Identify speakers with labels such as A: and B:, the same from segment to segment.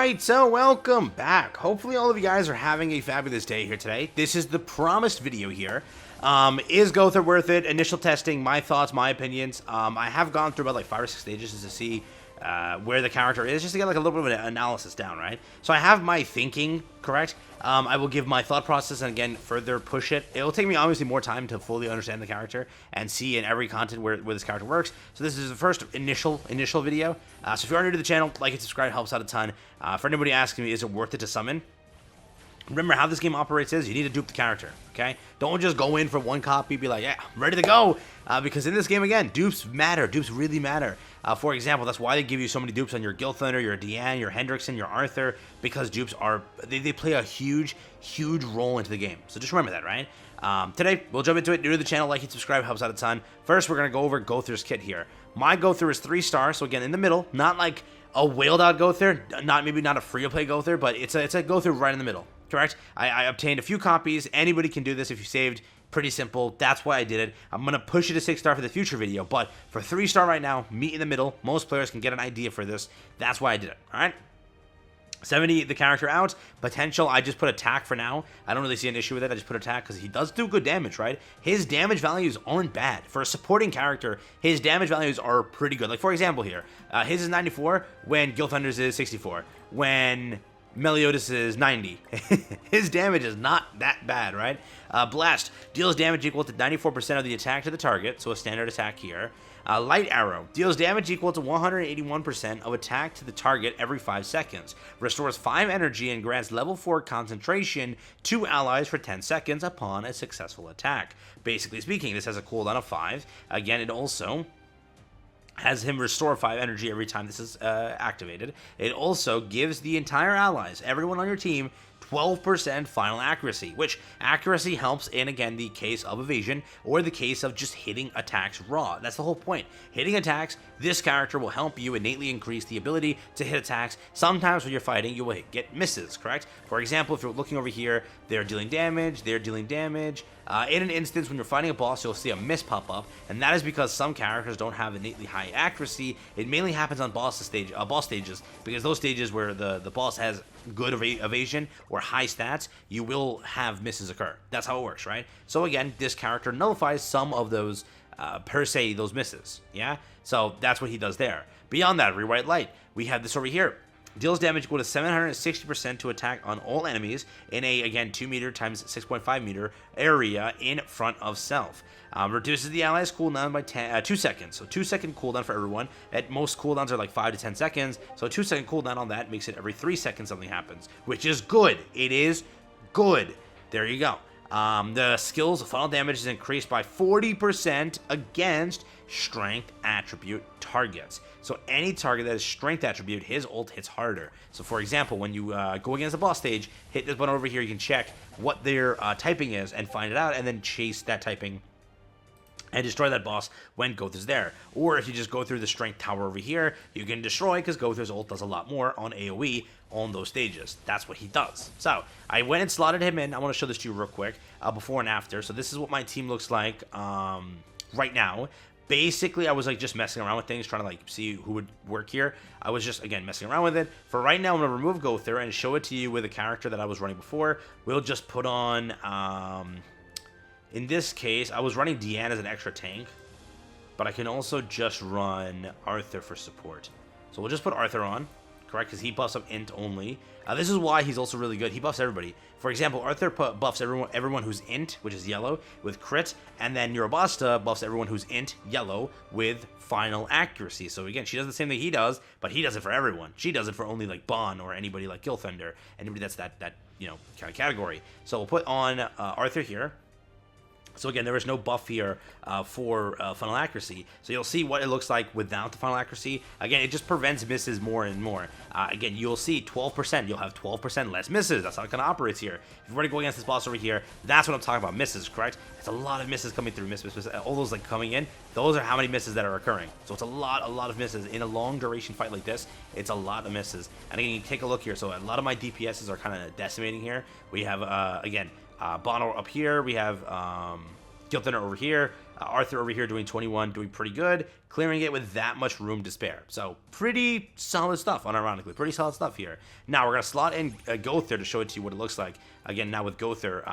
A: Alright, so welcome back. Hopefully all of you guys are having a fabulous day here today. This is the promised video here. Is GOWTHER worth it? Initial testing, my thoughts, my opinions. I have gone through about like 5 or 6 stages just to see where the character is, just to get like a little bit of an analysis down, right? So I have my thinking correct. I will give my thought process and again further push it. It will take me obviously more time to fully understand the character and see in every content where this character works. So this is the first initial video. So if you are new to the channel, like and subscribe, helps out a ton. For anybody asking me, is it worth it to summon? Remember how this game operates is you need to dupe the character, okay? Don't just go in for one copy, be like, yeah, I'm ready to go. Because in this game, again, dupes matter. Dupes really matter. For example, that's why they give you so many dupes on your GOWTHER, your Deanne, your Hendrickson, your Arthur, because dupes are, they play a huge role into the game. So just remember that, right? Today, we'll jump into it. New to the channel, like and subscribe, helps out a ton. First, we're going to go over GOWTHER's kit here. My GOWTHER is 3 stars, so again, in the middle, not like a whaled out GOWTHER, maybe not a free-to-play GOWTHER, but it's a GOWTHER right in the middle. Correct? I obtained a few copies. Anybody can do this if you saved. Pretty simple. That's why I did it. I'm going to push it to 6-star for the future video, but for 3-star right now, meet in the middle. Most players can get an idea for this. That's why I did it. All right? 70 the character out. Potential, I just put attack for now. I don't really see an issue with it. I just put attack because he does do good damage, right? His damage values aren't bad. For a supporting character, his damage values are pretty good. Like, for example here, his is 94 when Gilthunder's is 64. When Meliodas is 90. His damage is not that bad, right? Blast deals damage equal to 94% of the attack to the target, so a standard attack here. Light Arrow deals damage equal to 181% of attack to the target every 5 seconds. Restores 5 energy and grants level 4 concentration to allies for 10 seconds upon a successful attack. Basically speaking, this has a cooldown of 5. Again, it also has him restore 5 energy every time this is activated. It also gives the entire allies, everyone on your team, 12% final accuracy, which accuracy helps in, again, the case of evasion or the case of just hitting attacks raw. That's the whole point. Hitting attacks, this character will help you innately increase the ability to hit attacks. Sometimes when you're fighting, you will get misses, correct? For example, if you're looking over here, they're dealing damage, they're dealing damage. In an instance, when you're fighting a boss, you'll see a miss pop up, and that is because some characters don't have innately high accuracy. It mainly happens on boss stages, because those stages where the boss has good evasion or high stats, you will have misses occur. That's how it works, right? So again, this character nullifies some of those, per se, those misses, yeah? So that's what he does there. Beyond that, Rewrite Light, we have this over here. Deals damage equal to 760% to attack on all enemies in a, again, 2 meter times 6.5 meter area in front of self. Reduces the allies' cooldown by 2 seconds. So 2-second cooldown for everyone. At most, cooldowns are like 5 to 10 seconds. So a 2-second cooldown on that makes it every 3 seconds something happens, which is good. It is good. There you go. The skill's final damage is increased by 40% against strength attribute targets. So any target that is strength attribute, his ult hits harder. So for example, when you go against a boss stage, hit this button over here, you can check what their typing is and find it out, and then chase that typing and destroy that boss when GOWTHER's there. Or if you just go through the strength tower over here, you can destroy, because GOWTHER's ult does a lot more on AoE on those stages. That's what he does. So I went and slotted him in. I want to show this to you real quick, before and after. So this is what my team looks like right now. Basically, I was like just messing around with things, trying to like see who would work here. I was just, again, messing around with it. For right now, I'm going to remove GOWTHER and show it to you with a character that I was running before. We'll just put on, in this case, I was running Deanne as an extra tank, but I can also just run Arthur for support. So we'll just put Arthur on, correct, because he buffs up int only. This is why he's also really good. He buffs everybody. For example, Arthur buffs everyone who's int, which is yellow, with crit, and then Urobasta buffs everyone who's int, yellow, with final accuracy. So again, she does the same thing he does, but he does it for everyone. She does it for only like Bon or anybody like Gilthunder, anybody that's that you know, kind of category. So we'll put on Arthur here. So again, there is no buff here for final accuracy. So you'll see what it looks like without the final accuracy. Again, it just prevents misses more and more. Again, you'll see 12%. You'll have 12% less misses. That's how it kind of operates here. If you were to go against this boss over here, that's what I'm talking about, misses, correct? It's a lot of misses coming through, miss. All those like coming in, those are how many misses that are occurring. So it's a lot of misses. In a long duration fight like this, it's a lot of misses. And again, you take a look here. So a lot of my DPSs are kind of decimating here. We have, again, Bono up here. We have Gilthunder over here. Arthur over here doing 21, doing pretty good, clearing it with that much room to spare. So pretty solid stuff, unironically. Pretty solid stuff here. Now we're going to slot in GOWTHER to show it to you what it looks like. Again, now with GOWTHER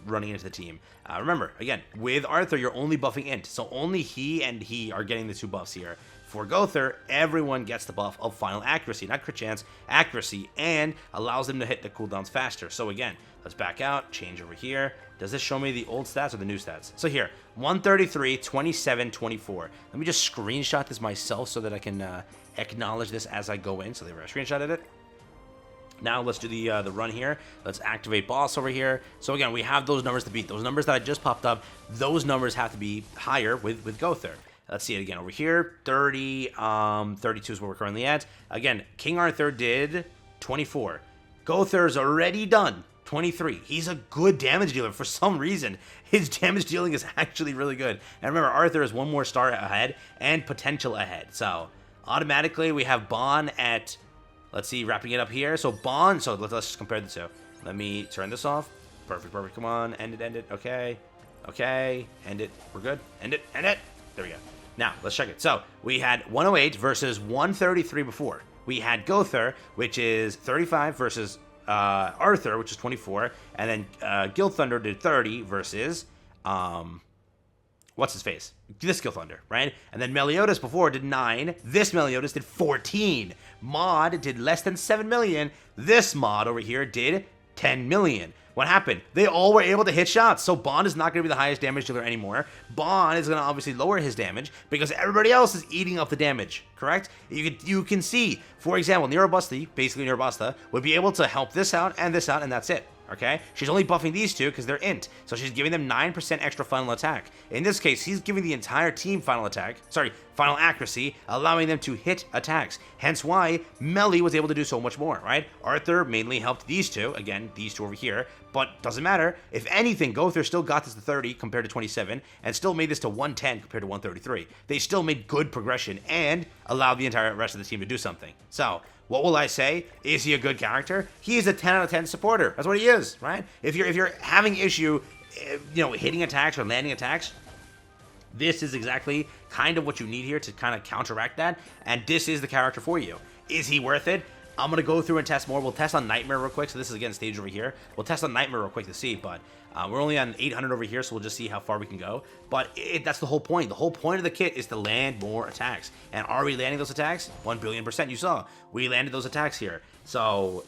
A: running into the team. Remember, again, with Arthur, you're only buffing int. So only he and he are getting the 2 buffs here. For GOWTHER, everyone gets the buff of final accuracy, not crit chance, accuracy, and allows them to hit the cooldowns faster. So again, let's back out, change over here. Does this show me the old stats or the new stats? So here, 133, 27, 24. Let me just screenshot this myself so that I can acknowledge this as I go in. So there, I screenshotted it. Now let's do the run here. Let's activate boss over here. So again, we have those numbers to beat. Those numbers that I just popped up, those numbers have to be higher with GOWTHER. Let's see it again over here. 30, 32 is where we're currently at. Again, King Arthur did 24. GOWTHER's already done 23. He's a good damage dealer for some reason. His damage dealing is actually really good. And remember, Arthur is 1 more star ahead and potential ahead. So automatically we have Bon at, let's see, wrapping it up here. So Bon, so let's just compare the two. Let me turn this off. Perfect, perfect. Come on, end it. Okay, okay, end it. We're good. End it. There we go. Now, let's check it. So, we had 108 versus 133 before. We had GOWTHER, which is 35 versus Arthur, which is 24. And then GilThunder did 30 versus, what's his face? This GilThunder, right? And then Meliodas before did 9. This Meliodas did 14. Mod did less than 7 million. This mod over here did 10 million. What happened? They all were able to hit shots, so Bond is not going to be the highest damage dealer anymore. Bond is going to obviously lower his damage because everybody else is eating up the damage, correct? You can see, for example, Neurobusta, basically Neurobusta, would be able to help this out, and that's it. Okay? She's only buffing these two because they're int. So she's giving them 9% extra final attack. In this case, he's giving the entire team final accuracy, allowing them to hit attacks. Hence why Melly was able to do so much more, right? Arthur mainly helped these two. Again, these two over here. But doesn't matter. If anything, GOWTHER still got this to 30 compared to 27 and still made this to 110 compared to 133. They still made good progression and allowed the entire rest of the team to do something. So, what will I say? Is he a good character? He is a 10 out of 10 supporter. That's what he is, right? If you're having issue, hitting attacks or landing attacks, this is exactly kind of what you need here to kind of counteract that, and this is the character for you. Is he worth it? I'm going to go through and test more. We'll test on Nightmare real quick. So this is, again, stage over here. We'll test on Nightmare real quick to see, but we're only on 800 over here, so we'll just see how far we can go. But that's the whole point. The whole point of the kit is to land more attacks. And are we landing those attacks? 1 billion%. You saw. We landed those attacks here. So,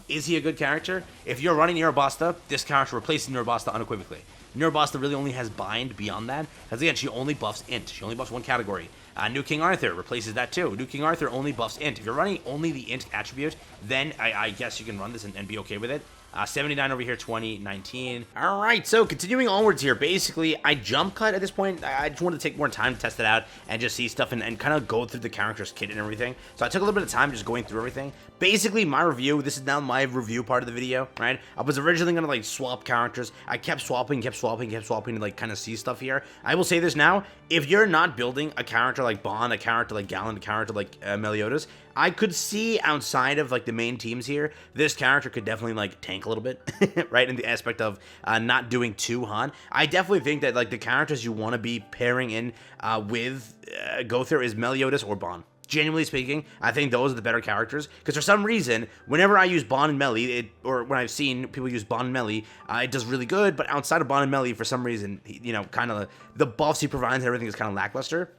A: is he a good character? If you're running Neurobusta, this character replaces Neurobusta unequivocally. Neurobusta really only has bind beyond that, because again, she only buffs int. She only buffs one category. New King Arthur replaces that too. New King Arthur only buffs int. If you're running only the int attribute, then I guess you can run this and be okay with it. 79 over here, 20, 19. All right, so continuing onwards here. Basically, I jump cut at this point. I just wanted to take more time to test it out and just see stuff and kind of go through the character's kit and everything. So I took a little bit of time just going through everything. Basically, my review, this is now my review part of the video, right? I was originally going to like swap characters. I kept swapping to like kind of see stuff here. I will say this now. If you're not building a character like Bond, a character like Gallant, a character like Meliodas, I could see outside of like the main teams here, this character could definitely like tank a little bit, right? In the aspect of not doing too hot. I definitely think that like the characters you want to be pairing in with GOWTHER is Meliodas or Bond. Genuinely speaking, I think those are the better characters, because for some reason, whenever I use Bond and Melly, or when I've seen people use Bond and Melly, it does really good, but outside of Bond and Melly, for some reason, kind of the buffs he provides and everything is kind of lackluster.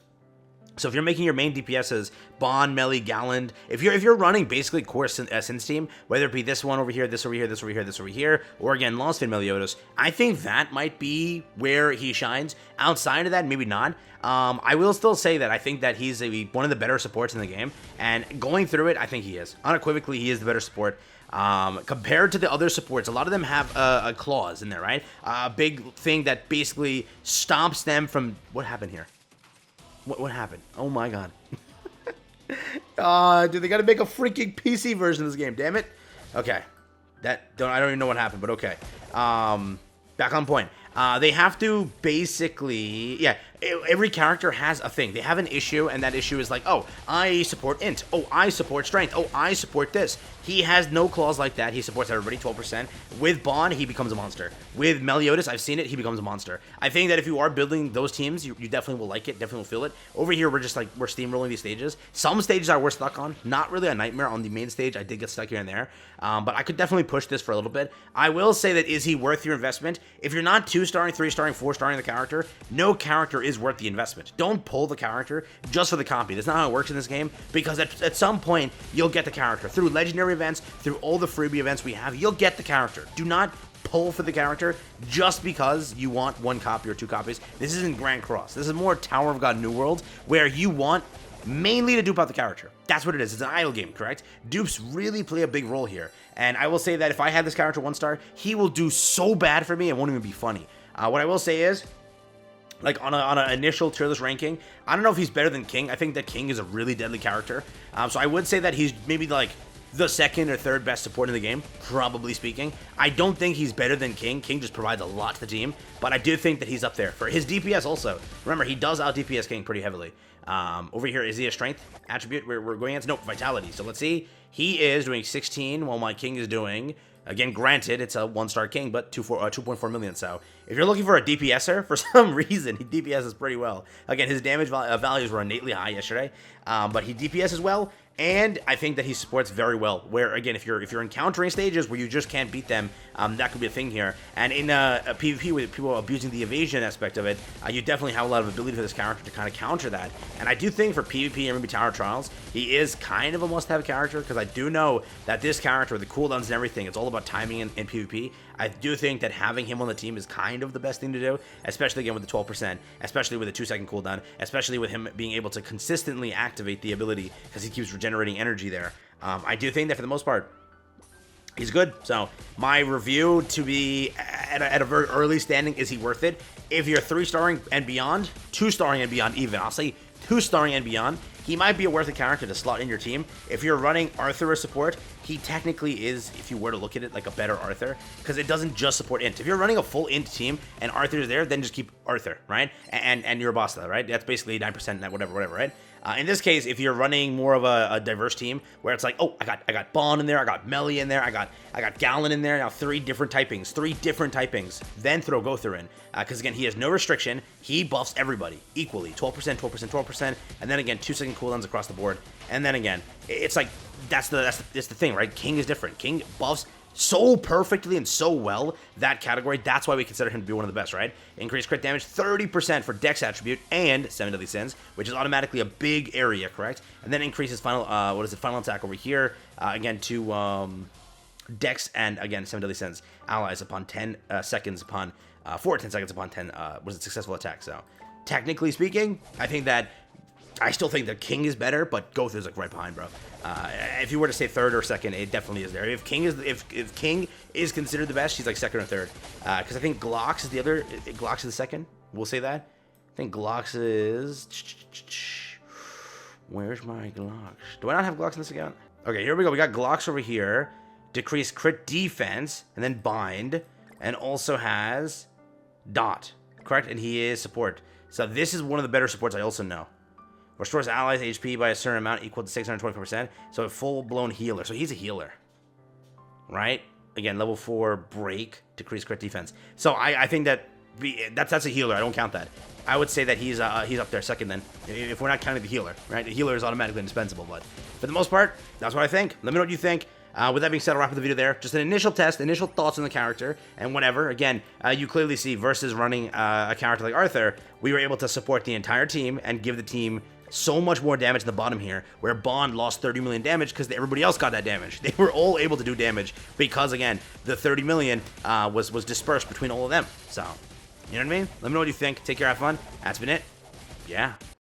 A: So if you're making your main DPSs Bond, Melly, Gallant, if you're running basically core Synth team, whether it be this one over here, this over here, this over here, this over here, or again Lost in Meliodas, I think that might be where he shines. Outside of that, maybe not. I will still say that I think that he's one of the better supports in the game, and going through it, I think he is. Unequivocally, he is the better support. Compared to the other supports, a lot of them have a clause in there, right? A big thing that basically stops them from... What happened here? What happened? Oh my god. Dude, they gotta make a freaking PC version of this game, damn it. Okay. I don't even know what happened, but okay. Back on point. They have to basically... Yeah, every character has a thing. They have an issue, and that issue is like, oh, I support int. Oh, I support strength. Oh, I support this. He has no clause like that. He supports everybody, 12%. With Bond, he becomes a monster. With Meliodas, I've seen it, he becomes a monster. I think that if you are building those teams, you definitely will like it, definitely will feel it. Over here, we're just like, we're steamrolling these stages. Some stages we're stuck on. Not really a nightmare on the main stage. I did get stuck here and there. But I could definitely push this for a little bit. I will say that, is he worth your investment? If you're not 2-starring, 3-starring, 4-starring the character, no character is worth the investment. Don't pull the character just for the copy. That's not how it works in this game, because at some point, you'll get the character. Through legendary events, through all the freebie events we have, you'll get the character. Do not pull for the character just because you want 1 copy or 2 copies. This isn't Grand Cross. This is more Tower of God New World, where you want mainly to dupe out the character. That's what it is. It's an idle game, correct? Dupes really play a big role here. And I will say that if I had this character 1-star, he will do so bad for me, it won't even be funny. What I will say is, like on an initial tier list ranking, I don't know if he's better than King. I think that King is a really deadly character. So I would say that he's maybe like the 2nd or 3rd best support in the game, probably speaking. I don't think he's better than King. King just provides a lot to the team, but I do think that he's up there. For his DPS also, remember, he does out DPS King pretty heavily. Over here, is he a strength attribute we're going against? Nope, vitality. So let's see. He is doing 16, while my King is doing, again, granted, it's a 1-star King, but 2.4 million. So if you're looking for a DPSer, for some reason, he DPSs pretty well. Again, his damage values were innately high yesterday, but he DPSs well. And I think that he supports very well, where, again, if you're encountering stages where you just can't beat them, that could be a thing here. And in a PvP with people abusing the evasion aspect of it, you definitely have a lot of ability for this character to kind of counter that. And I do think for PvP and maybe Tower Trials, he is kind of a must-have character, because I do know that this character, the cooldowns and everything, it's all about timing in PvP. I do think that having him on the team is kind of the best thing to do, especially again with the 12%, especially with a 2-second cooldown, especially with him being able to consistently activate the ability, because he keeps generating energy there. I do think that for the most part, he's good. So my review to be at a very early standing, is he worth it? If you're 3-starring and beyond, 2-starring and beyond even, I'll say 2-starring and beyond, he might be a worth a character to slot in your team. If you're running Arthur as support, he technically is, if you were to look at it, like a better Arthur, because it doesn't just support int. If you're running a full int team and Arthur's there, then just keep Arthur, right? And you're a boss though, right? That's basically 9%, whatever, right? In this case, if you're running more of a diverse team, where it's like, oh, I got Bond in there, I got Melly in there, I got Gallon in there, now 3 different typings, then throw GOWTHER in, because again, he has no restriction, he buffs everybody equally, 12%, 12%, 12%, and then again, 2-second cooldowns across the board, and then again, it's like, that's the thing, right? King is different. King buffs so perfectly and so well that category. That's why we consider him to be one of the best, right? Increased crit damage 30% for Dex attribute and 7 Deadly Sins, which is automatically a big area, correct? And then increases final final attack over here again to Dex and again 7 Deadly Sins allies upon 10 seconds upon 10 seconds upon 10 was a successful attack. So technically speaking, I still think that King is better, but GOWTHER is like right behind, bro. If you were to say 3rd or 2nd, it definitely is there. If King is considered the best, she's like 2nd or 3rd. Because I think Glocks is the other. Glocks is the 2nd. We'll say that. I think Glocks is. Where's my Glocks? Do I not have Glocks in this account? Okay, here we go. We got Glocks over here. Decrease crit defense and then bind, and also has dot. Correct, and he is support. So this is one of the better supports I also know. Restores allies HP by a certain amount equal to 624%. So a full-blown healer. So he's a healer. Right? Again, level 4 break, decrease crit defense. So I think that's a healer. I don't count that. I would say that he's up there 2nd then, if we're not counting the healer, right? The healer is automatically indispensable, but for the most part, that's what I think. Let me know what you think. With that being said, I'll wrap up the video there. Just an initial test, initial thoughts on the character, and whatever. Again, you clearly see versus running a character like Arthur, we were able to support the entire team and give the team so much more damage in the bottom here, where Bond lost 30 million damage because everybody else got that damage. They were all able to do damage because, again, the 30 million was dispersed between all of them. So, you know what I mean? Let me know what you think. Take care, have fun. That's been it. Yeah.